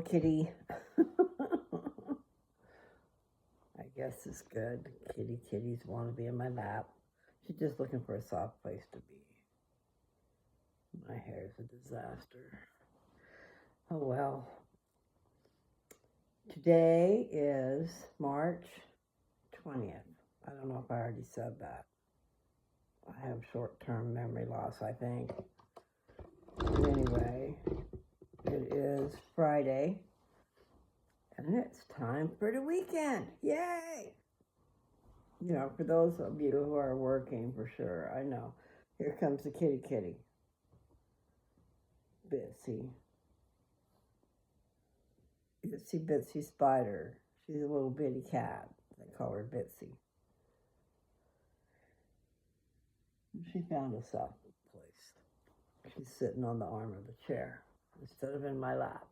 kitty. I guess it's good. Kitties want to be in my lap. She's just looking for a soft place to be. My hair's a disaster. Oh well. Today is March 20th. I don't know if I already said that. I have short-term memory loss, I think. But anyway, it is Friday, and it's time for the weekend. Yay! You know, for those of you who are working, for sure, I know. Here comes the kitty. Bitsy Spider. She's a little bitty cat. They call her Bitsy. She found a soft place. She's sitting on the arm of the chair instead of in my lap.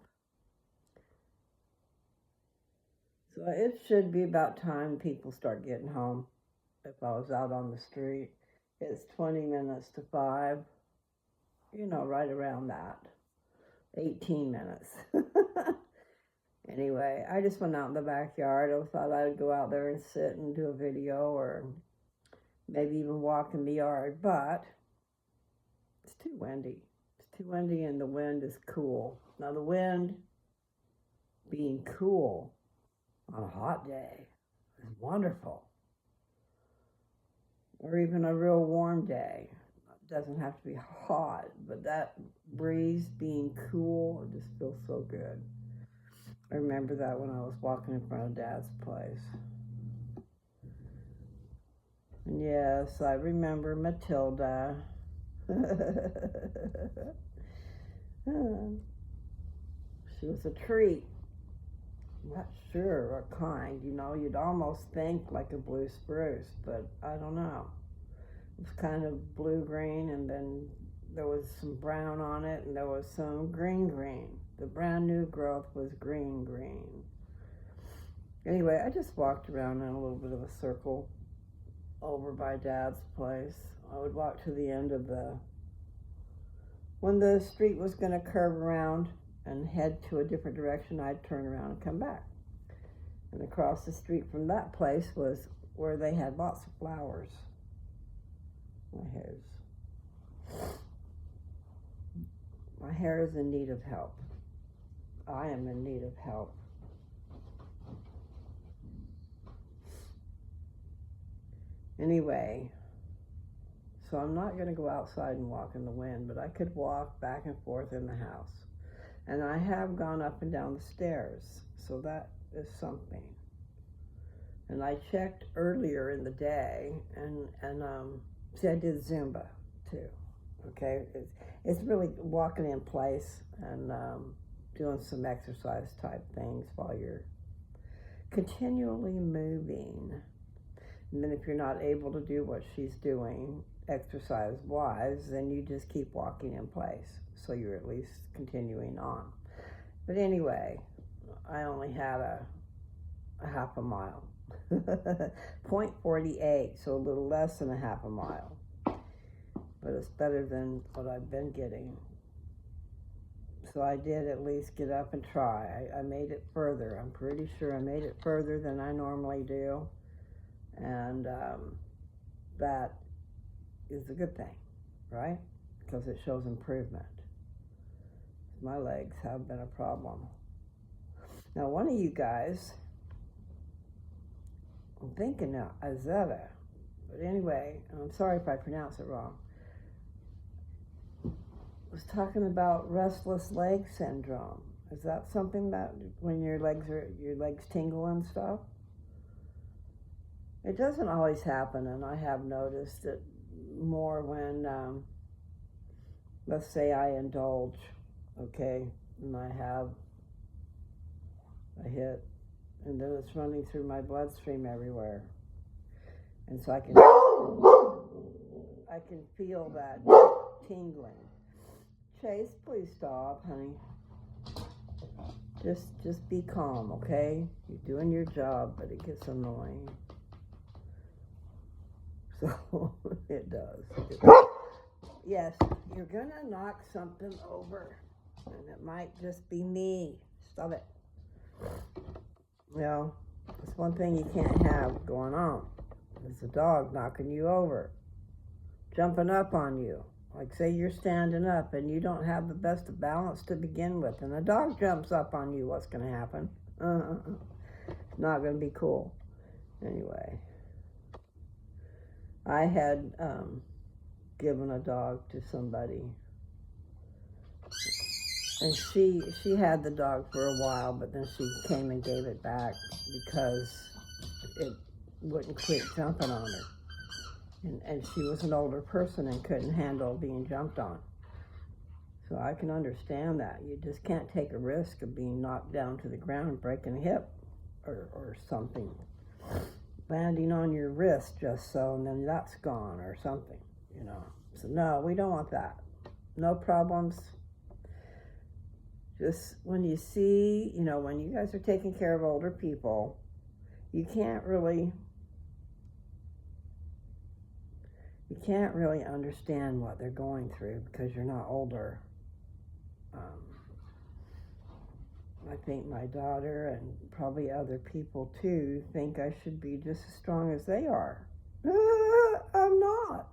So it should be about time people start getting home. If I was out on the street, it's 20 minutes to 5. You know, right around that. 18 minutes. Anyway, I just went out in the backyard. I thought I'd go out there and sit and do a video or maybe even walk in the yard, but it's too windy. It's too windy and the wind is cool. Now the wind being cool on a hot day is wonderful. Or even a real warm day. It doesn't have to be hot, but that breeze being cool, it just feels so good. I remember that when I was walking in front of Dad's place. And yes, I remember Matilda. She was a treat. Not sure what kind, you know, you'd almost think like a blue spruce, but I don't know. It was kind of blue-green, and then there was some brown on it, and there was some green. The brand new growth was green. Anyway, I just walked around in a little bit of a circle over by Dad's place. I would walk to the end of when the street was going to curve around and head to a different direction, I'd turn around and come back. And across the street from that place was where they had lots of flowers. My hair is in need of help. I am in need of help. Anyway, so I'm not going to go outside and walk in the wind, but I could walk back and forth in the house. And I have gone up and down the stairs, so that is something. And I checked earlier in the day, and see, I did Zumba too. Okay, it's really walking in place and doing some exercise type things while you're continually moving. And then if you're not able to do what she's doing exercise-wise, then you just keep walking in place. So you're at least continuing on. But anyway, I only had a half a mile. 0.48, so a little less than a half a mile. But it's better than what I've been getting. So I did at least get up and try. I made it further. I'm pretty sure I made it further than I normally do. And that is a good thing, right? Because it shows improvement. My legs have been a problem. Now, one of you guys, I'm thinking now, Azetta, but anyway, I'm sorry if I pronounce it wrong, was talking about restless leg syndrome. Is that something that when your legs tingle and stuff? It doesn't always happen, and I have noticed it more when, let's say I indulge, okay, and I have a hit, and then it's running through my bloodstream everywhere. And so I can feel that tingling. Chase, please stop, honey. Just be calm, okay? You're doing your job, but it gets annoying. So it does. Yes, you're gonna knock something over, and it might just be me. Stop it. You know, it's one thing you can't have going on. It's a dog knocking you over, jumping up on you. Like say you're standing up and you don't have the best of balance to begin with, and a dog jumps up on you, what's going to happen? It's not going to be cool. Anyway, I had given a dog to somebody, and she had the dog for a while, but then she came and gave it back because it wouldn't quit jumping on her. And she was an older person and couldn't handle being jumped on. So I can understand that. You just can't take a risk of being knocked down to the ground and breaking a hip or something. Landing on your wrist just so, and then that's gone or something, you know. So no, we don't want that. No problems. Just when you see, you know, when you guys are taking care of older people, you can't really understand what they're going through because you're not older. I think my daughter and probably other people too think I should be just as strong as they are. I'm not.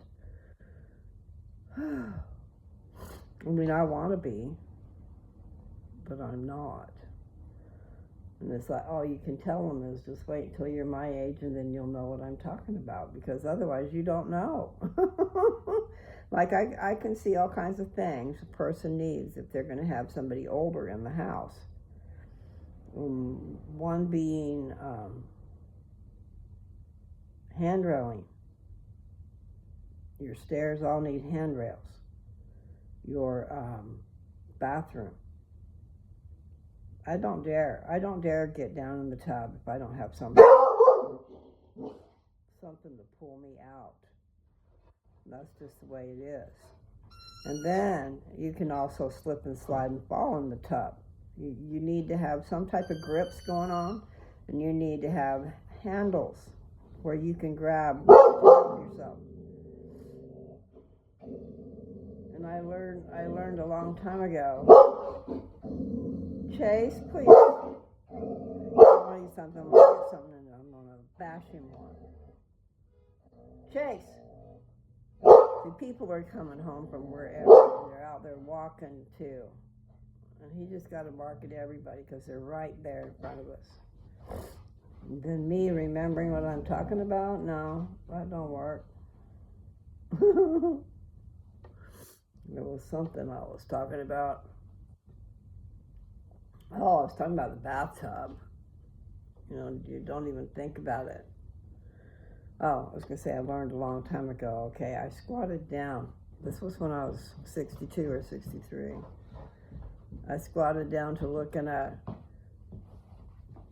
I mean, I want to be, but I'm not. And it's like, all you can tell them is just wait until you're my age and then you'll know what I'm talking about, because otherwise you don't know. Like I can see all kinds of things a person needs if they're going to have somebody older in the house. One being handrailing. Your stairs all need handrails. Your bathroom. I don't dare get down in the tub if I don't have something to pull me out. That's just the way it is. And then you can also slip and slide and fall in the tub. You need to have some type of grips going on, and you need to have handles where you can grab yourself. And I learned a long time ago. Chase, please. I want you something. I'm gonna get something, and I'm gonna bash him one. Chase. See, people are coming home from wherever. They're out there walking too. And he just got to bark at everybody because they're right there in front of us. And then me remembering what I'm talking about? No, that don't work. There was something I was talking about. Oh, I was talking about the bathtub. You know, you don't even think about it. Oh, I was going to say I learned a long time ago. Okay, I squatted down. This was when I was 62 or 63. I squatted down to look in a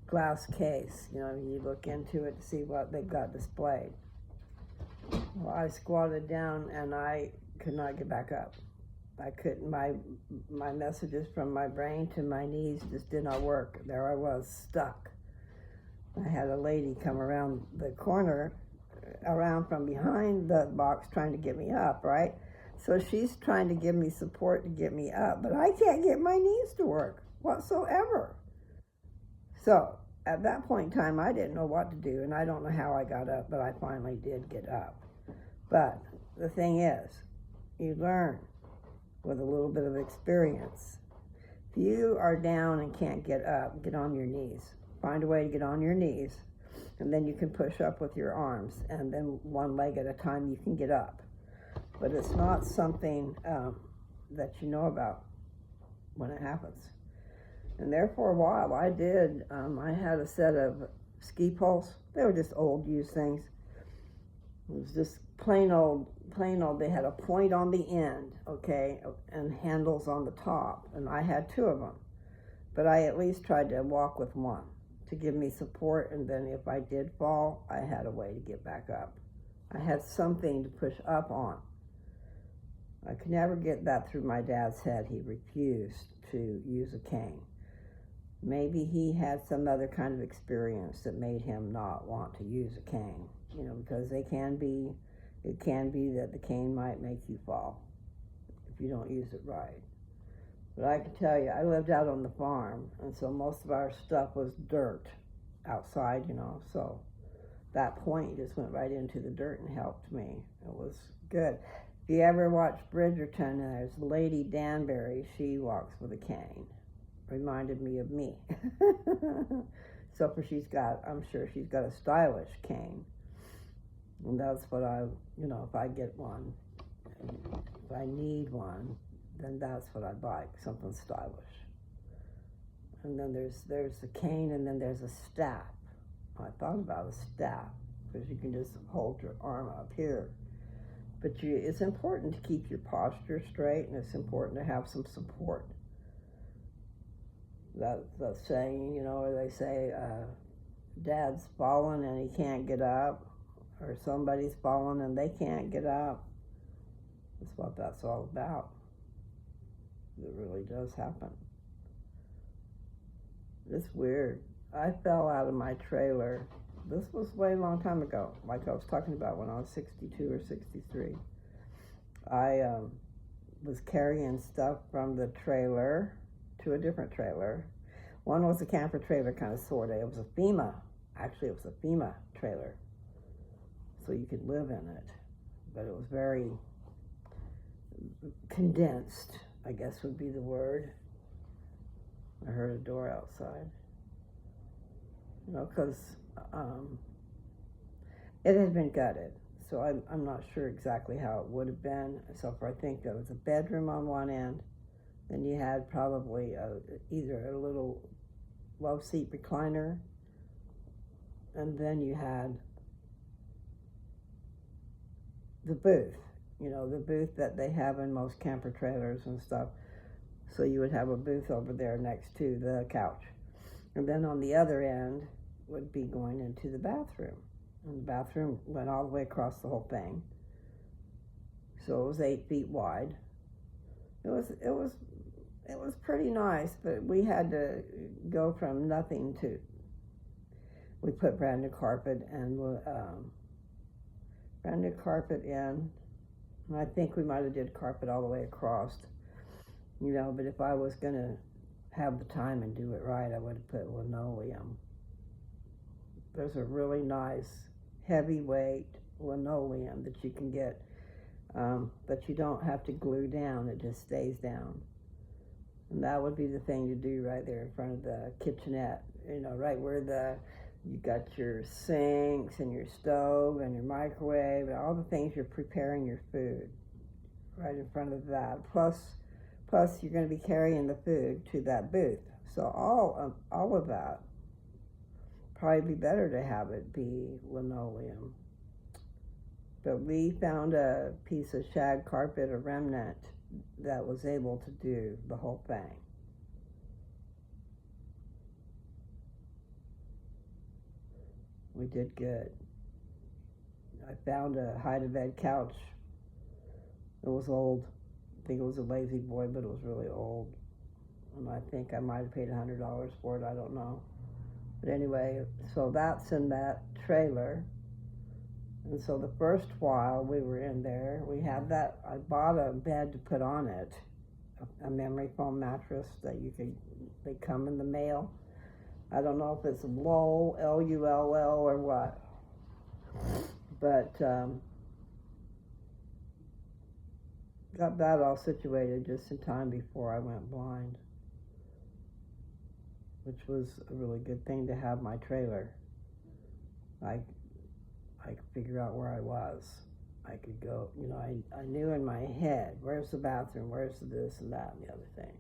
glass case. You know, you look into it to see what they've got displayed. Well, I squatted down and I could not get back up. I couldn't, my messages from my brain to my knees just did not work. There I was, stuck. I had a lady come around the corner, around from behind the box trying to get me up, right? So she's trying to give me support to get me up, but I can't get my knees to work whatsoever. So at that point in time, I didn't know what to do, and I don't know how I got up, but I finally did get up. But the thing is, you learn with a little bit of experience. If you are down and can't get up, get on your knees. Find a way to get on your knees, and then you can push up with your arms, and then one leg at a time you can get up. But it's not something that you know about when it happens. And there for a while I did, I had a set of ski poles. They were just old used things. It was just plain old, they had a point on the end, okay, and handles on the top. And I had two of them. But I at least tried to walk with one to give me support, and then if I did fall, I had a way to get back up. I had something to push up on. I could never get that through my dad's head. He refused to use a cane. Maybe he had some other kind of experience that made him not want to use a cane, you know, because it can be that the cane might make you fall if you don't use it right. But I can tell you, I lived out on the farm, and so most of our stuff was dirt outside, so that point just went right into the dirt and helped me. It was good. If you ever watch Bridgerton, there's Lady Danbury. She walks with a cane. Reminded me of me. So I'm sure she's got a stylish cane. And that's what if I get one, if I need one, then that's what I'd like, something stylish. And then there's the cane, and then there's a staff. I thought about a staff, because you can just hold your arm up here. But it's important to keep your posture straight, and it's important to have some support. That saying, or they say, Dad's fallen and he can't get up, or somebody's fallen and they can't get up. That's what that's all about. It really does happen. It's weird. I fell out of my trailer. This was way a long time ago, like I was talking about when I was 62 or 63. I was carrying stuff from the trailer to a different trailer. One was a camper trailer, kind of, sort of. It was a FEMA. Actually, it was a FEMA trailer, so you could live in it. But it was very condensed, I guess would be the word. I heard a door outside. Because it had been gutted, so I'm not sure exactly how it would have been. So I think there was a bedroom on one end, then you had probably either a little love seat recliner, and then you had the booth, the booth that they have in most camper trailers and stuff. So you would have a booth over there next to the couch. And then on the other end would be going into the bathroom. And the bathroom went all the way across the whole thing. So it was 8 feet wide. It was pretty nice, but we had to go from nothing to, we put brand new carpet and in, and I think we might have did carpet all the way across, but if I was gonna have the time and do it right, I would have put linoleum. There's a really nice heavyweight linoleum that you can get, that you don't have to glue down, it just stays down. And that would be the thing to do right there in front of the kitchenette, right where you got your sinks and your stove and your microwave and all the things you're preparing your food, right in front of that. Plus you're going to be carrying the food to that booth. So all of that, probably be better to have it be linoleum. But we found a piece of shag carpet, a remnant, that was able to do the whole thing. We did good. I found a hide-a-bed couch. It was old. I think it was a Lazy Boy, but it was really old. And I think I might have paid $100 for it, I don't know. But anyway, so that's in that trailer. And so the first while we were in there, we had that, I bought a bed to put on it, a memory foam mattress that they come in the mail. I don't know if it's Lull, Lull, or what. But got that all situated just in time before I went blind, which was a really good thing to have my trailer. I could figure out where I was. I could go, I knew in my head, where's the bathroom, where's this and that and the other thing.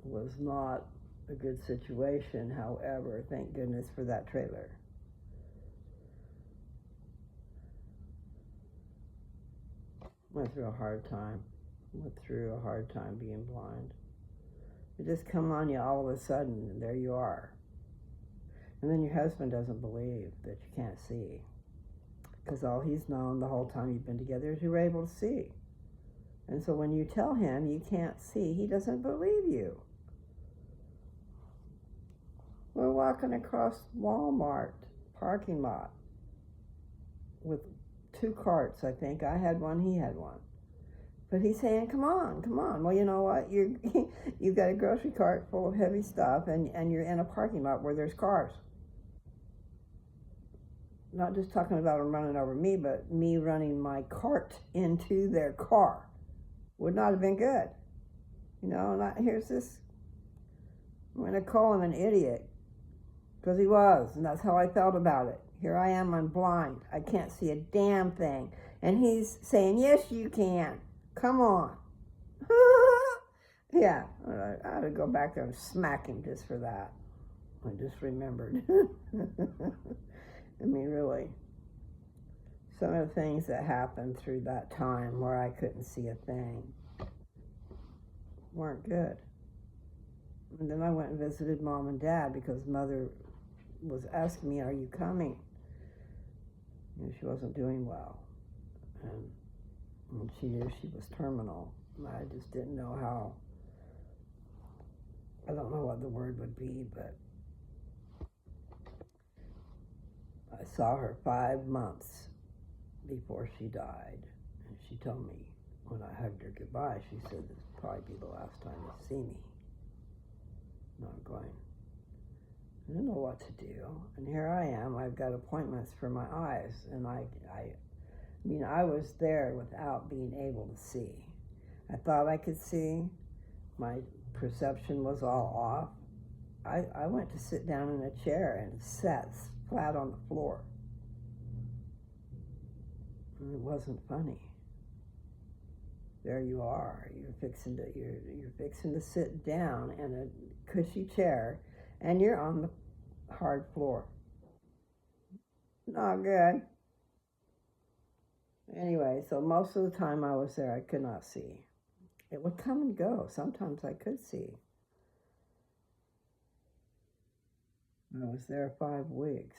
It was not a good situation, however, thank goodness for that trailer. Went through a hard time being blind. It just come on you all of a sudden, and there you are. And then your husband doesn't believe that you can't see, because all he's known the whole time you've been together is you were able to see. And so when you tell him you can't see, he doesn't believe you. We're walking across Walmart parking lot with 2 carts, I think. I had one, he had one. But he's saying, come on, come on. Well, you know what? You've got a grocery cart full of heavy stuff, and you're in a parking lot where there's cars. Not just talking about them running over me, but me running my cart into their car would not have been good. Here's this, I'm going to call him an idiot, because he was, and that's how I felt about it. Here I am, I'm blind. I can't see a damn thing. And he's saying, yes, you can. Come on. Yeah, I ought to go back there and smack him just for that. I just remembered. I mean, really. Some of the things that happened through that time where I couldn't see a thing weren't good. And then I went and visited Mom and Dad because Mother was asking me, are you coming? She wasn't doing well. And she knew she was terminal. I just didn't know how. I don't know what the word would be, but I saw her 5 months before she died. And she told me when I hugged her goodbye, she said, this will probably be the last time you see me. And I'm going, I don't know what to do. And here I am. I've got appointments for my eyes. And I was there without being able to see. I thought I could see. My perception was all off. I went to sit down in a chair and sat flat on the floor. And it wasn't funny. There you are. You're fixing to sit down in a cushy chair, and you're on the hard floor. Not good. Anyway, so most of the time I was there, I could not see. It would come and go. Sometimes I could see. I was there 5 weeks.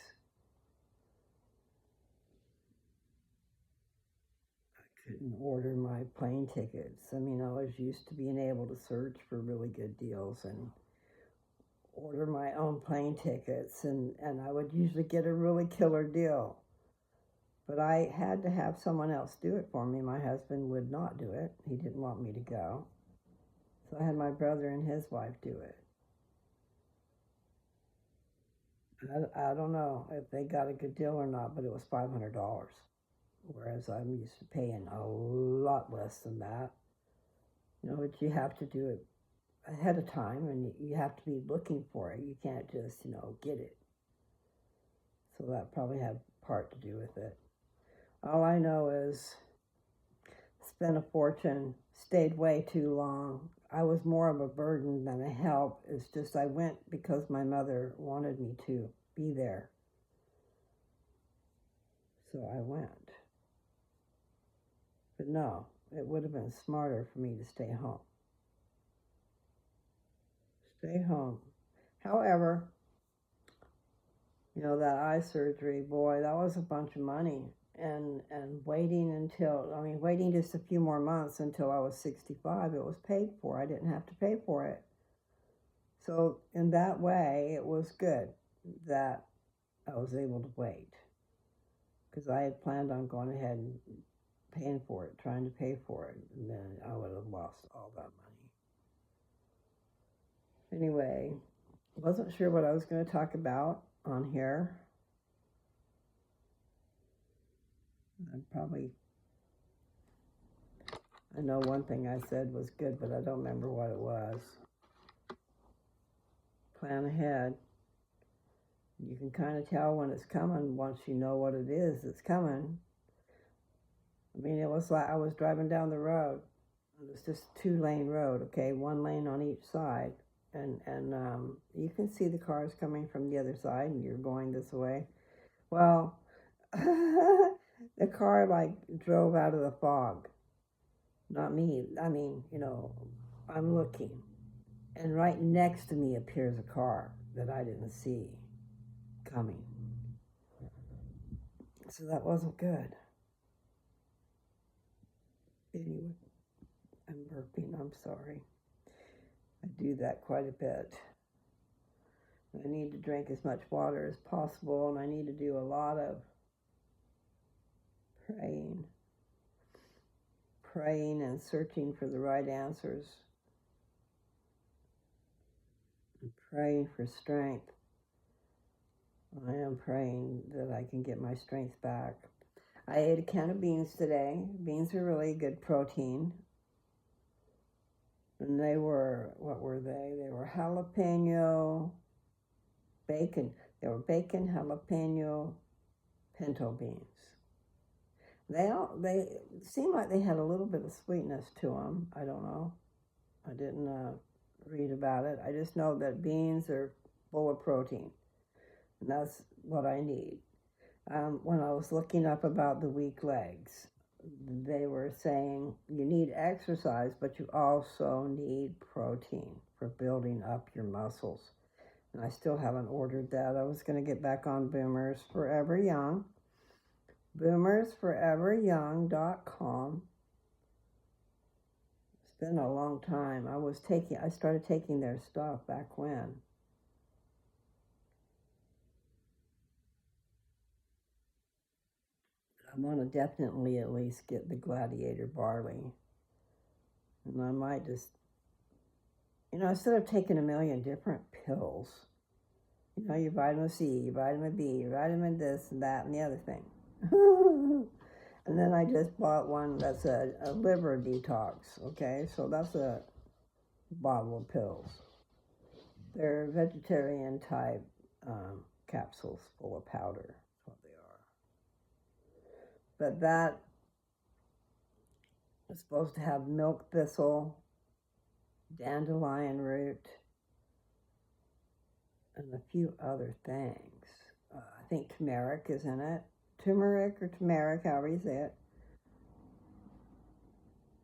I couldn't order my plane tickets. I mean, I was used to being able to search for really good deals and order my own plane tickets, and I would usually get a really killer deal. But I had to have someone else do it for me. My husband would not do it. He didn't want me to go. So I had my brother and his wife do it. I don't know if they got a good deal or not, but it was $500. Whereas I'm used to paying a lot less than that. But you have to do it ahead of time, and you have to be looking for it. You can't just, get it. So that probably had part to do with it. All I know is spent a fortune, stayed way too long. I was more of a burden than a help. It's just I went because my mother wanted me to be there. So I went. But no, it would have been smarter for me to stay home. Stay home. However, that eye surgery, boy, that was a bunch of money. And waiting just a few more months until I was 65, it was paid for. I didn't have to pay for it. So in that way, it was good that I was able to wait, because I had planned on going ahead and paying for it, trying to pay for it, and then I would have lost all that money. Anyway, wasn't sure what I was going to talk about on here. I know one thing I said was good, but I don't remember what it was. Plan ahead. You can kind of tell when it's coming once you know what it is that's coming. I mean, it was like I was driving down the road. It was just 2-lane road, okay? 1 lane on each side. And you can see the cars coming from the other side, and you're going this way. Well, the car drove out of the fog. Not me. I mean, I'm looking, and right next to me appears a car that I didn't see coming. So that wasn't good. Anyway, I'm burping. I'm sorry. I do that quite a bit. I need to drink as much water as possible, and I need to do a lot of praying. praying and searching for the right answers and praying for strength. I am praying that I can get my strength back. I ate a can of beans today. Beans are really good protein. And they were, what were they? They were jalapeno, bacon. They were bacon, jalapeno, pinto beans. They seemed like they had a little bit of sweetness to them. I don't know. I didn't read about it. I just know that beans are full of protein. And that's what I need. When I was looking up about the weak legs, they were saying you need exercise, but you also need protein for building up your muscles. And I still haven't ordered that. I was going to get back on Boomers Forever Young. BoomersForeverYoung.com. It's been a long time. I started taking their stuff back when. I want to definitely at least get the Gladiator barley. And I might just, instead of taking a million different pills, your vitamin C, your vitamin B, your vitamin this and that and the other thing. And then I just bought one that's a liver detox, okay? So that's a bottle of pills. They're vegetarian type capsules full of powder. That's what they are. But that is supposed to have milk thistle, dandelion root, and a few other things. I think turmeric is in it. Turmeric or turmeric, however you say it.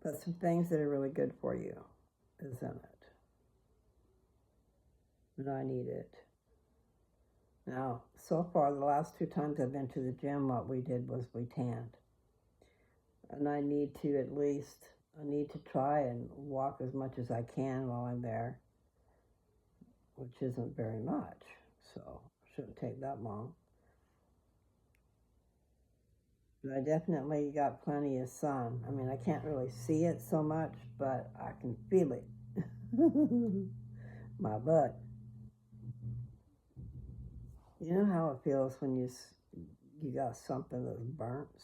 But some things that are really good for you is in it. And I need it. Now, so far, the last 2 times I've been to the gym, what we did was we tanned. And I need to try and walk as much as I can while I'm there, which isn't very much, so shouldn't take that long. But I definitely got plenty of sun. I mean, I can't really see it so much, but I can feel it. My butt. You know how it feels when you got something that's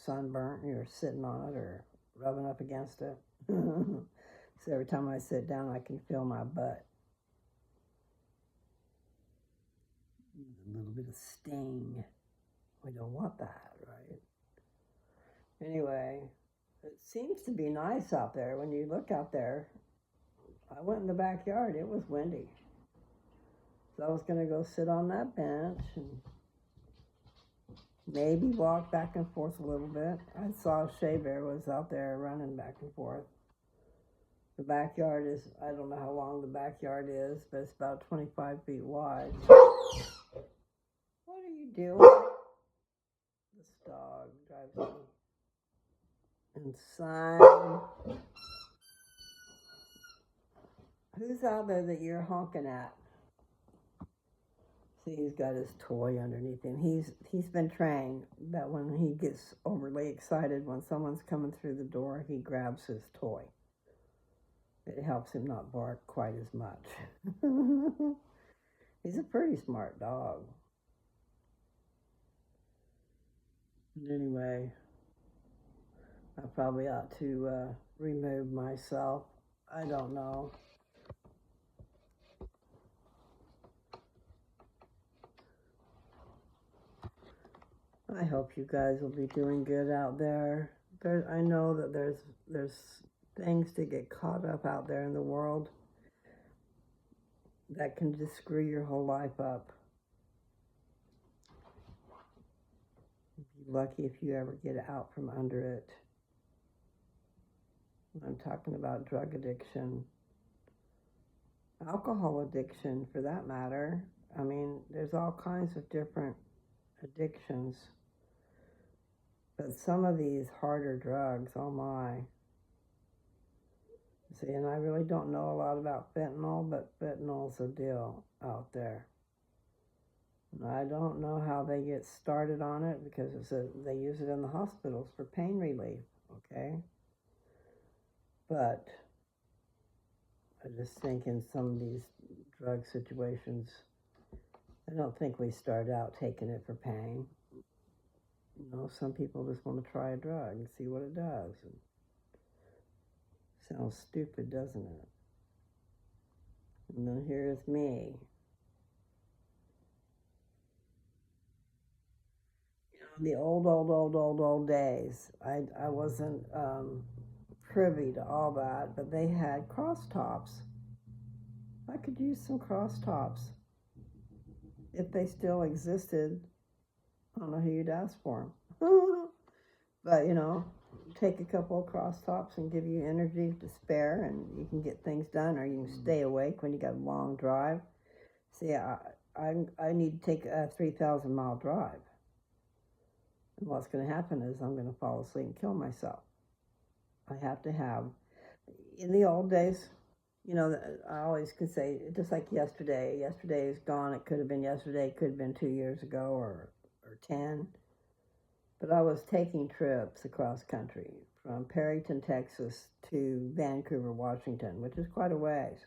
sunburnt, and you're sitting on it or rubbing up against it? So every time I sit down, I can feel my butt. A little bit of sting. We don't want that, right? Anyway, it seems to be nice out there. When you look out there, I went in the backyard. It was windy. So I was going to go sit on that bench and maybe walk back and forth a little bit. I saw Shea Bear was out there running back and forth. The backyard is, I don't know how long the backyard is, but it's about 25 feet wide. What are you doing? This dog drives me insane. Who's out there that you're honking at? See, he's got his toy underneath him. He's been trained that when he gets overly excited, when someone's coming through the door, he grabs his toy. It helps him not bark quite as much. He's a pretty smart dog. Anyway, I probably ought to remove myself. I don't know. I hope you guys will be doing good out there. I know that there's things to get caught up out there in the world that can just screw your whole life up. You'd be lucky if you ever get out from under it. I'm talking about drug addiction, alcohol addiction for that matter. I mean, there's all kinds of different addictions. But some of these harder drugs, oh my. See, and I really don't know a lot about fentanyl, but fentanyl's a deal out there. And I don't know how they get started on it because they use it in the hospitals for pain relief, okay? But I just think in some of these drug situations, I don't think we start out taking it for pain. Some people just want to try a drug and see what it does. And sounds stupid, doesn't it? And then here's me. The old days, I wasn't privy to all that, but they had cross tops. I could use some cross tops if they still existed. I don't know who you'd ask for them. But, take a couple of cross tops and give you energy to spare, and you can get things done, or you can stay awake when you got a long drive. See, I need to take a 3,000-mile drive. And what's going to happen is I'm going to fall asleep and kill myself. I have to have, in the old days, I always could say, just like yesterday. Yesterday is gone. It could have been yesterday. It could have been 2 years ago or 10. But I was taking trips across country from Perryton, Texas to Vancouver, Washington, which is quite a ways.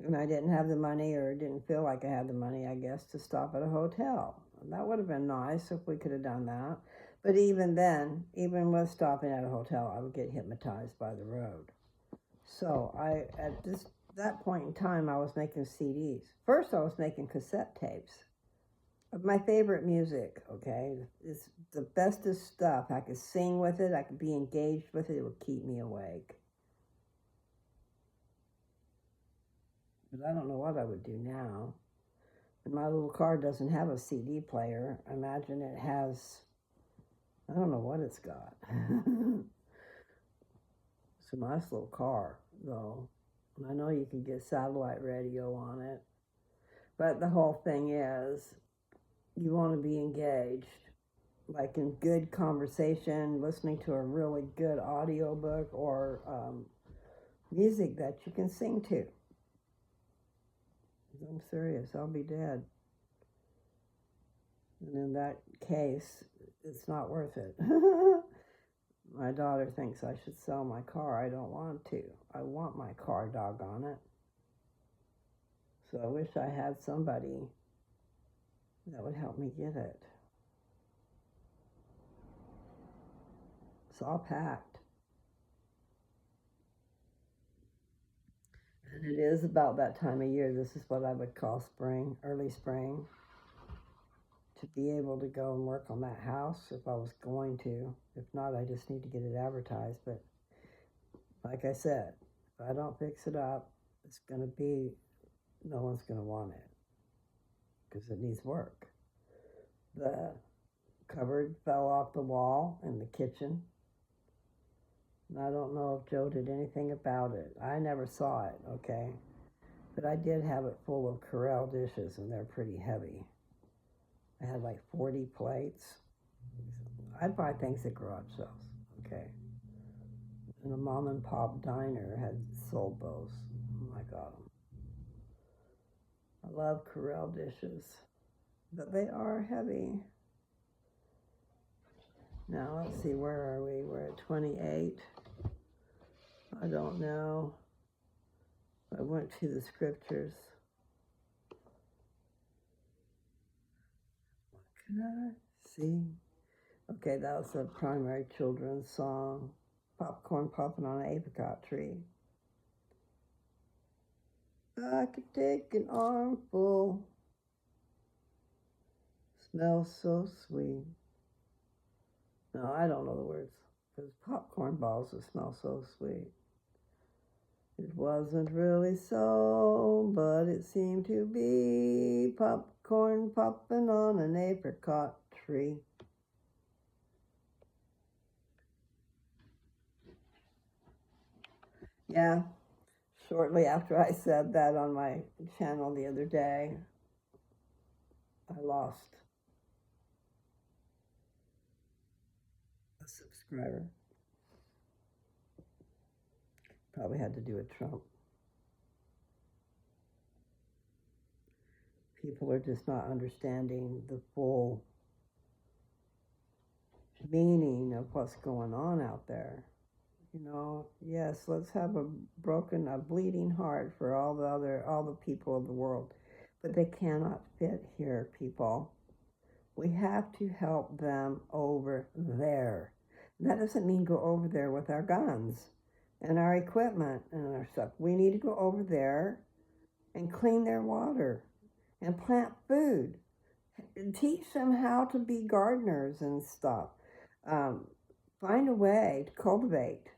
And I didn't have the money, or didn't feel like I had the money, I guess, to stop at a hotel. And that would have been nice if we could have done that. But even then, even with stopping at a hotel, I would get hypnotized by the road. So at that point in time, I was making CDs. First, I was making cassette tapes of my favorite music, okay? It's the bestest stuff. I could sing with it. I could be engaged with it. It would keep me awake. But I don't know what I would do now. And my little car doesn't have a CD player. Imagine it has, I don't know what it's got. It's a nice little car, though. And I know you can get satellite radio on it. But the whole thing is, you want to be engaged, like in good conversation, listening to a really good audiobook, or music that you can sing to. I'm serious, I'll be dead. And in that case, it's not worth it. My daughter thinks I should sell my car. I don't want to. I want my car, doggone it. So I wish I had somebody that would help me get it. It's all packed. And it is about that time of year. This is what I would call spring, early spring. To be able to go and work on that house if I was going to. If not, I just need to get it advertised. But like I said, if I don't fix it up, it's going to be, no one's going to want it because it needs work. The cupboard fell off the wall in the kitchen. And I don't know if Joe did anything about it. I never saw it, okay? But I did have it full of Corelle dishes, and they're pretty heavy. I had like 40 plates. I'd buy things at garage sales, okay? And a mom and pop diner had sold those. I got them. I love Corelle dishes, but they are heavy. Now, let's see, where are we? We're at 28. I don't know. I went to the scriptures. What can I see? Okay, that was a primary children's song. Popcorn popping on an apricot tree. I could take an armful. Smells so sweet. No, I don't know the words. Because popcorn balls that smell so sweet. It wasn't really so, but it seemed to be popcorn popping on an apricot tree. Yeah, shortly after I said that on my channel the other day, I lost a subscriber. Probably had to do with Trump. People are just not understanding the full meaning of what's going on out there. Yes, let's have a bleeding heart for all the people of the world. But they cannot fit here, people. We have to help them over there. That doesn't mean go over there with our guns and our equipment and our stuff. We need to go over there and clean their water and plant food and teach them how to be gardeners and stuff. Um, find a way to cultivate.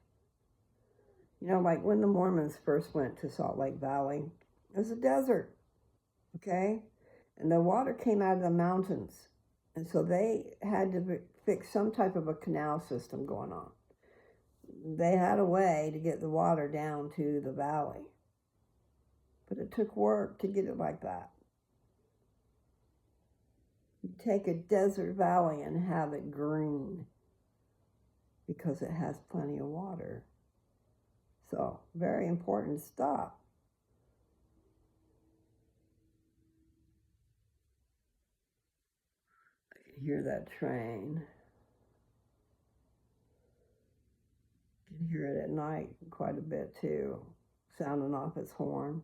Like when the Mormons first went to Salt Lake Valley, it was a desert, okay? And the water came out of the mountains. And so they had to fix some type of a canal system going on. They had a way to get the water down to the valley. But it took work to get it like that. You take a desert valley and have it green because it has plenty of water. So, very important stuff. I can hear that train. You can hear it at night quite a bit too, sounding off its horn.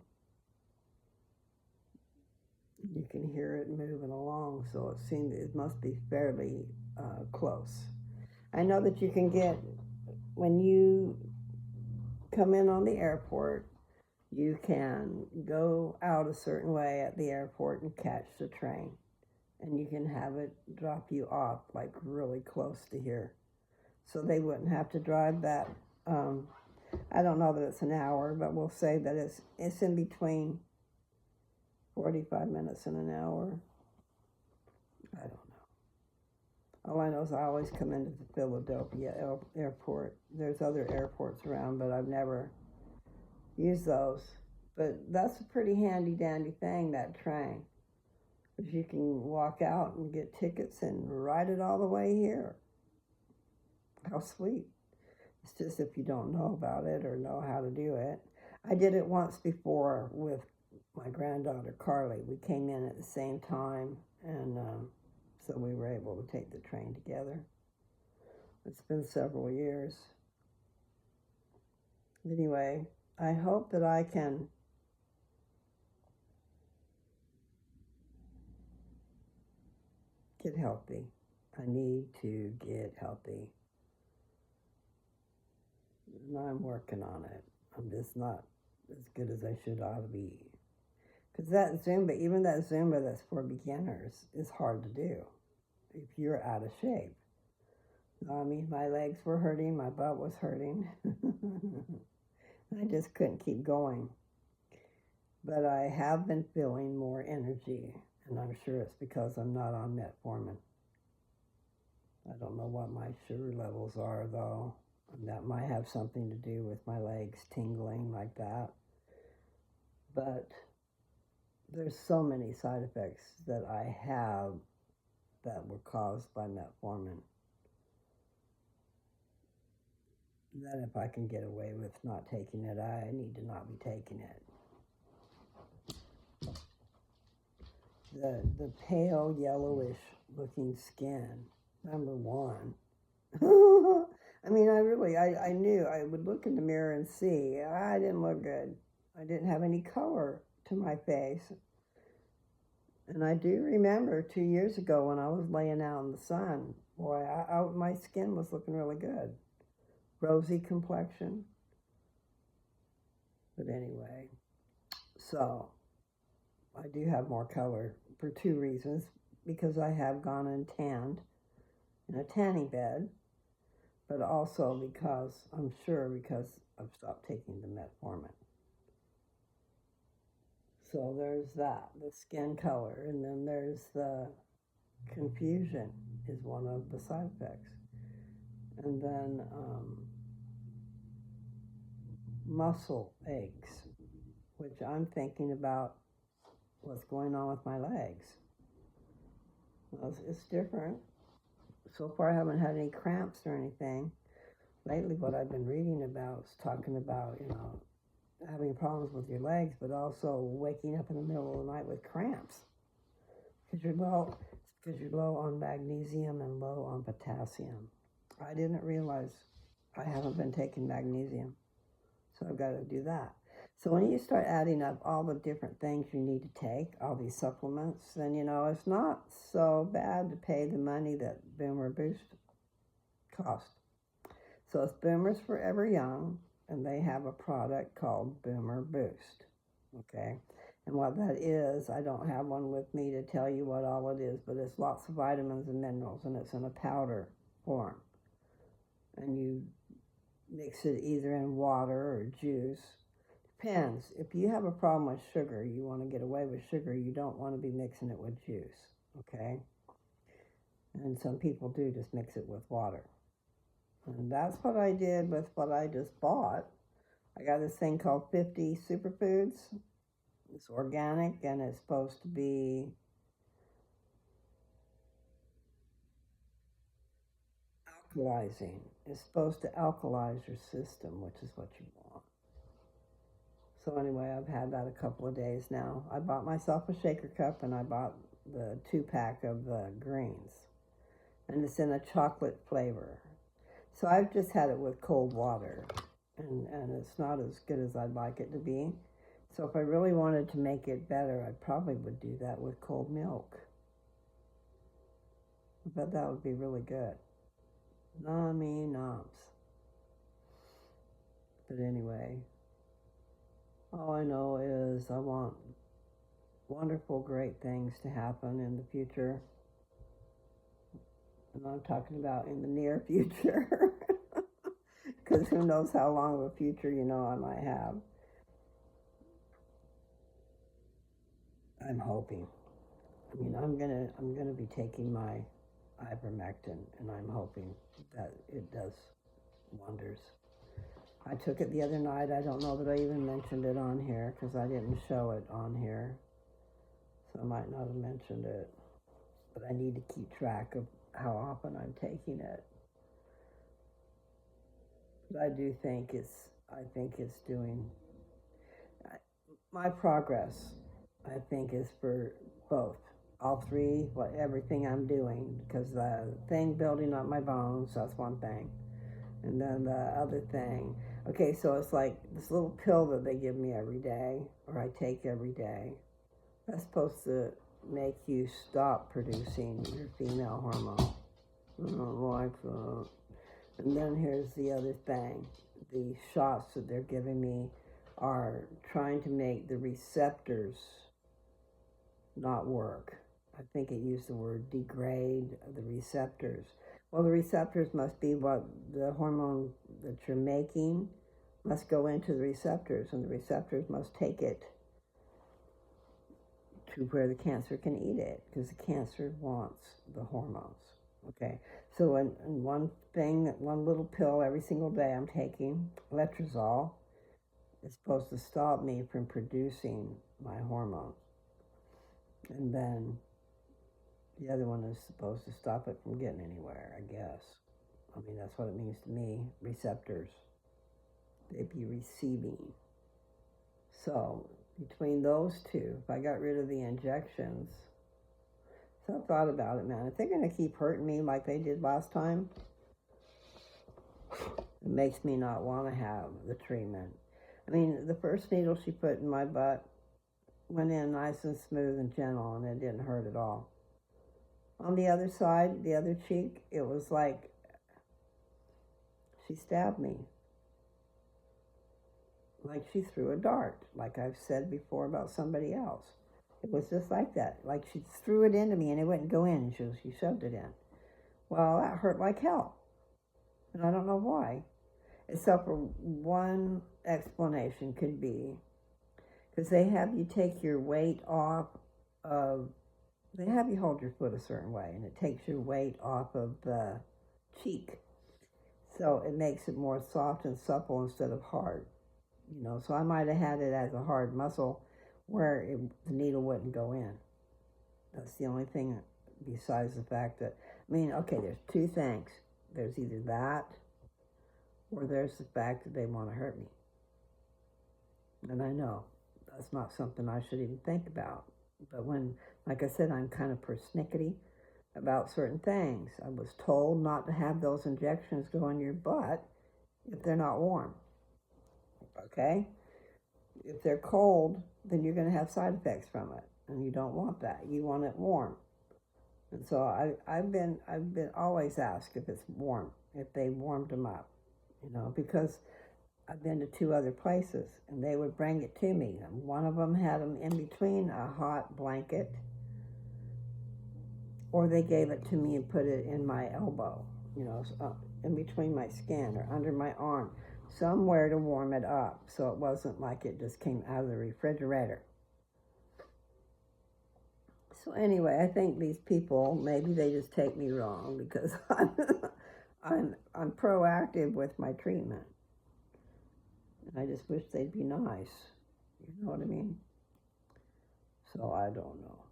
You can hear it moving along, so it must be fairly close. I know that you can get, when you come in on the airport, you can go out a certain way at the airport and catch the train. And you can have it drop you off like really close to here. So they wouldn't have to drive that. I don't know that it's an hour, but we'll say that it's in between 45 minutes and an hour. I don't know. All I know is I always come into the Philadelphia airport. There's other airports around, but I've never used those. But that's a pretty handy dandy thing, that train. Because you can walk out and get tickets and ride it all the way here. How sweet. It's just if you don't know about it or know how to do it. I did it once before with my granddaughter Carly. We came in at the same time, and so we were able to take the train together. It's been several years. Anyway, I hope that I can get healthy. I need to get healthy. And I'm working on it. I'm just not as good as I ought to be. Because that Zumba, even that Zumba that's for beginners, is hard to do if you're out of shape. I mean, my legs were hurting, my butt was hurting. I just couldn't keep going. But I have been feeling more energy, and I'm sure it's because I'm not on metformin. I don't know what my sugar levels are, though. And that might have something to do with my legs tingling like that. But there's so many side effects that I have that were caused by metformin that if I can get away with not taking it, I need to not be taking it. The pale yellowish looking skin, number one. I mean, I knew I would look in the mirror and see I didn't look good. I didn't have any color to my face. And I do remember 2 years ago when I was laying out in the sun, boy, my skin was looking really good. Rosy complexion. But anyway, so I do have more color for 2 reasons. Because I have gone and tanned in a tanning bed, but also because I've stopped taking the metformin. So there's that, the skin color, and then there's the confusion is one of the side effects. And then muscle aches, which I'm thinking about what's going on with my legs. Well, it's different. So far I haven't had any cramps or anything. Lately what I've been reading about is talking about, having problems with your legs, but also waking up in the middle of the night with cramps. Because you're low on magnesium and low on potassium. I didn't realize I haven't been taking magnesium, so I've got to do that. So when you start adding up all the different things you need to take, all these supplements, then it's not so bad to pay the money that Boomer Boost cost. So it's Boomers Forever Young, and they have a product called Boomer Boost. Okay, and what that is, I don't have one with me to tell you what all it is, but it's lots of vitamins and minerals, and it's in a powder form. And you mix it either in water or juice. Depends. If you have a problem with sugar, you want to get away with sugar, you don't want to be mixing it with juice. Okay? And some people do just mix it with water. And that's what I did with what I just bought. I got this thing called 50 Superfoods. It's organic and it's supposed to be alkalizing. It's supposed to alkalize your system, which is what you want. So anyway, I've had that a couple of days now. I bought myself a shaker cup and I bought the 2-pack of the greens. And it's in a chocolate flavor. So I've just had it with cold water. And it's not as good as I'd like it to be. So if I really wanted to make it better, I probably would do that with cold milk. But that would be really good. Nummy noms. But anyway, all I know is I want wonderful, great things to happen in the future. And I'm talking about in the near future. Because who knows how long of a future, I might have. I'm hoping. I'm gonna be taking my ivermectin, and I'm hoping that it does wonders. I took it the other night. I don't know that I even mentioned it on here because I didn't show it on here, so I might not have mentioned it. But I need to keep track of how often I'm taking it. But I do think it's doing my progress. I think is for both, all three, everything I'm doing, because the thing building up my bones, that's one thing. And then the other thing, okay, so it's like this little pill that they give me every day, or I take every day. That's supposed to make you stop producing your female hormone. I don't like that. And then here's the other thing. The shots that they're giving me are trying to make the receptors not work. I think it used the word degrade the receptors. Well, the receptors must be what the hormone that you're making must go into the receptors, and the receptors must take it to where the cancer can eat it, because the cancer wants the hormones. Okay, so in one little pill every single day I'm taking, letrozole, is supposed to stop me from producing my hormones. And then the other one is supposed to stop it from getting anywhere, I guess. That's what it means to me. Receptors. They'd be receiving. So, between those two, if I got rid of the injections, so I thought about it, man. If they're going to keep hurting me like they did last time, it makes me not want to have the treatment. The first needle she put in my butt went in nice and smooth and gentle, and it didn't hurt at all. On the other side, the other cheek, it was like she stabbed me. Like she threw a dart, like I've said before about somebody else. It was just like that. Like she threw it into me and it wouldn't go in. She shoved it in. Well, that hurt like hell. And I don't know why. Except for one explanation could be because they have you take your weight off of, they have you hold your foot a certain way and it takes your weight off of the cheek. So it makes it more soft and supple instead of hard. So I might have had it as a hard muscle where the needle wouldn't go in. That's the only thing besides the fact that, okay, there's two things. There's either that or there's the fact that they want to hurt me. And I know that's not something I should even think about. But when, like I said, I'm kind of persnickety about certain things. I was told not to have those injections go in your butt if they're not warm. Okay? If they're cold, then you're going to have side effects from it, and you don't want that. You want it warm. And so I've been always asked if it's warm, if they warmed them up, because I've been to 2 other places, and they would bring it to me. And one of them had them in between a hot blanket, or they gave it to me and put it in my elbow, in between my skin or under my arm, somewhere to warm it up, so it wasn't like it just came out of the refrigerator. So anyway, I think these people, maybe they just take me wrong, because I'm proactive with my treatment. And I just wish they'd be nice. You know what I mean? So I don't know.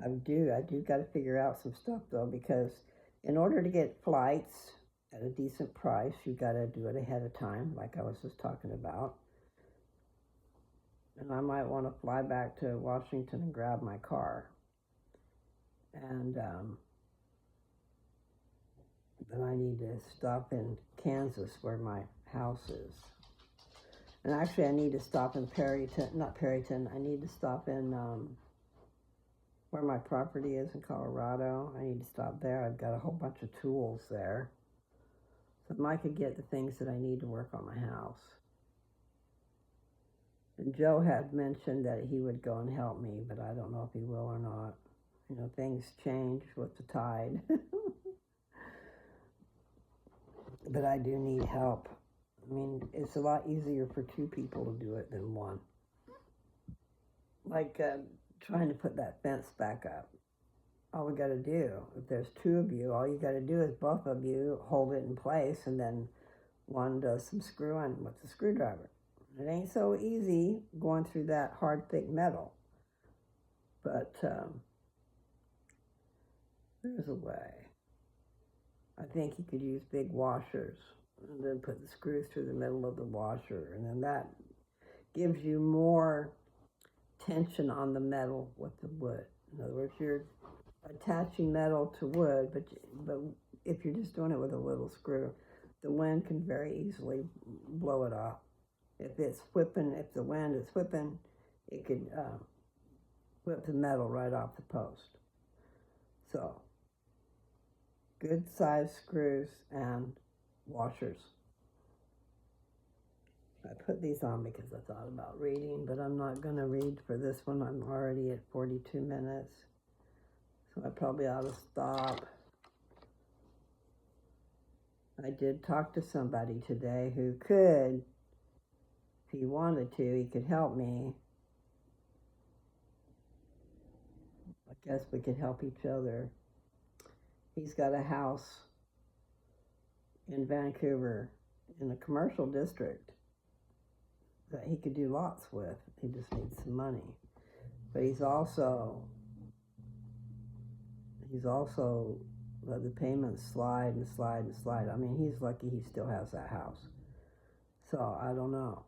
I do got to figure out some stuff though, because in order to get flights at a decent price, you got to do it ahead of time, like I was just talking about. And I might want to fly back to Washington and grab my car. And then I need to stop in Kansas, where my house is. And actually, I need to stop in not Perryton, I need to stop in where my property is in Colorado. I need to stop there. I've got a whole bunch of tools there. So I could get the things that I need to work on my house. And Joe had mentioned that he would go and help me, but I don't know if he will or not. Things change with the tide. But I do need help. I mean, it's a lot easier for 2 people to do it than 1. Like trying to put that fence back up. All we got to do, if there's 2 of you, all you got to do is both of you hold it in place, and then one does some screwing with the screwdriver. It ain't so easy going through that hard, thick metal. But there's a way. I think you could use big washers and then put the screws through the middle of the washer, and then that gives you more tension on the metal with the wood. In other words, you're attaching metal to wood, but if you're just doing it with a little screw, the wind can very easily blow it off. If the wind is whipping, it could whip the metal right off the post. So, good size screws and washers. I put these on because I thought about reading, but I'm not going to read for this one. I'm already at 42 minutes. So I probably ought to stop. I did talk to somebody today who could, if he wanted to, he could help me. I guess we could help each other. He's got a house in Vancouver in a commercial district that he could do lots with. He just needs some money. But he's also let the payments slide and slide and slide. I mean, he's lucky he still has that house. So I don't know.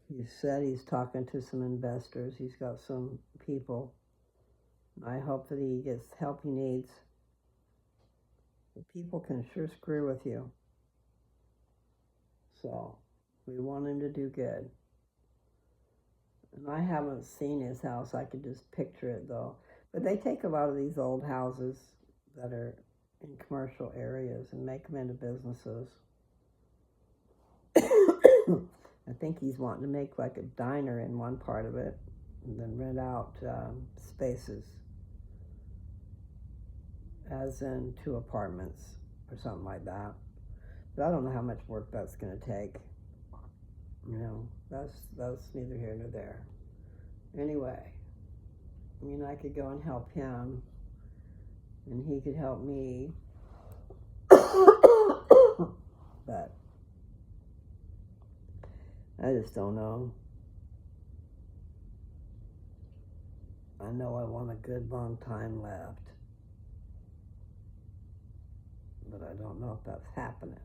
He said he's talking to some investors. He's got some people. I hope that he gets the help he needs. But people can sure screw with you. So we want him to do good. And I haven't seen his house. I could just picture it though. But they take a lot of these old houses that are in commercial areas and make them into businesses. I think he's wanting to make like a diner in one part of it and then rent out spaces, as in 2 apartments or something like that. But I don't know how much work that's going to take. That's neither here nor there. Anyway, I mean, I could go and help him, and he could help me. But I just don't know. I know I want a good long time left, but I don't know if that's happening.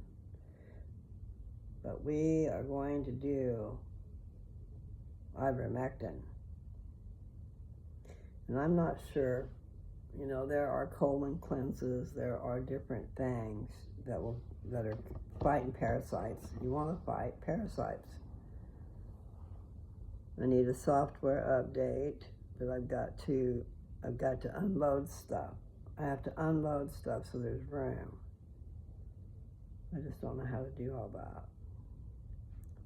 But we are going to do ivermectin. And I'm not sure, You know, there are colon cleanses. There are different things that are fighting parasites. You want to fight parasites. I need a software update, but I've got to unload stuff. I have to unload stuff so there's room. I just don't know how to do all that.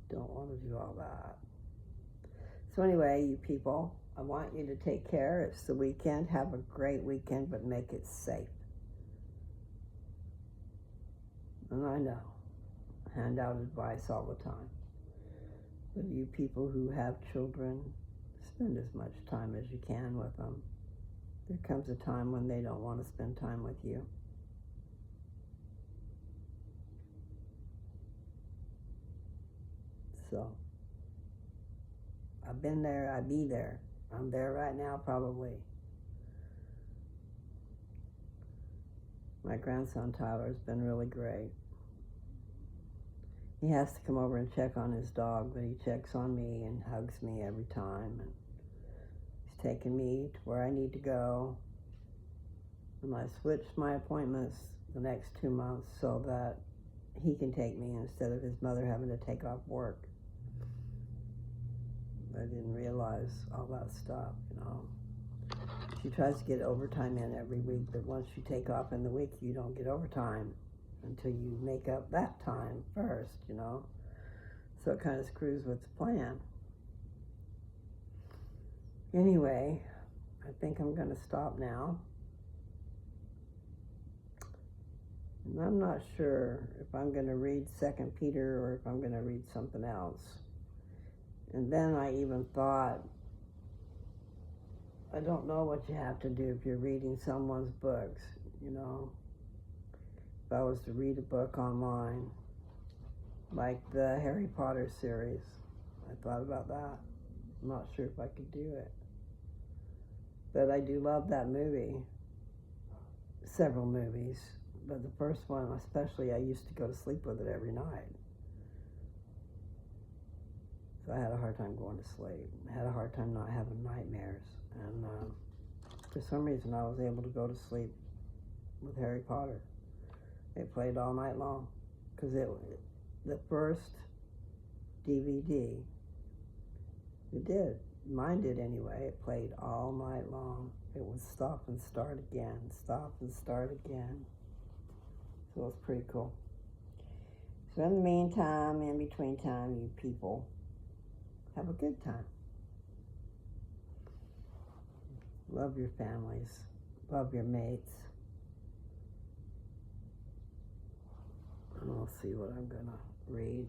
Don't want to do all that. So anyway, you people, I want you to take care. It's the weekend. Have a great weekend, but make it safe. And I know, I hand out advice all the time. But you people who have children, spend as much time as you can with them. There comes a time when they don't want to spend time with you. So, I've been there, I'll be there. I'm there right now, probably. My grandson Tyler's been really great. He has to come over and check on his dog, but he checks on me and hugs me every time. And he's taken me to where I need to go. And I switched my appointments the next 2 months so that he can take me instead of his mother having to take off work. I didn't realize all that stuff, you know. She tries to get overtime in every week, but once you take off in the week, you don't get overtime until you make up that time first, you know. So it kind of screws with the plan. Anyway, I think I'm going to stop now. And I'm not sure if I'm going to read 2 Peter or if I'm going to read something else. And then I even thought, I don't know what you have to do if you're reading someone's books, you know. If I was to read a book online, like the Harry Potter series, I thought about that. I'm not sure if I could do it. But I do love that movie. Several movies. But the first one especially, I used to go to sleep with it every night. So I had a hard time going to sleep. I had a hard time not having nightmares. And for some reason, I was able to go to sleep with Harry Potter. It played all night long. Because the first DVD, it did. Mine did anyway. It played all night long. It would stop and start again, stop and start again. So it was pretty cool. So in the meantime, in between time, you people, have a good time. Love your families. Love your mates. And we'll see what I'm going to read.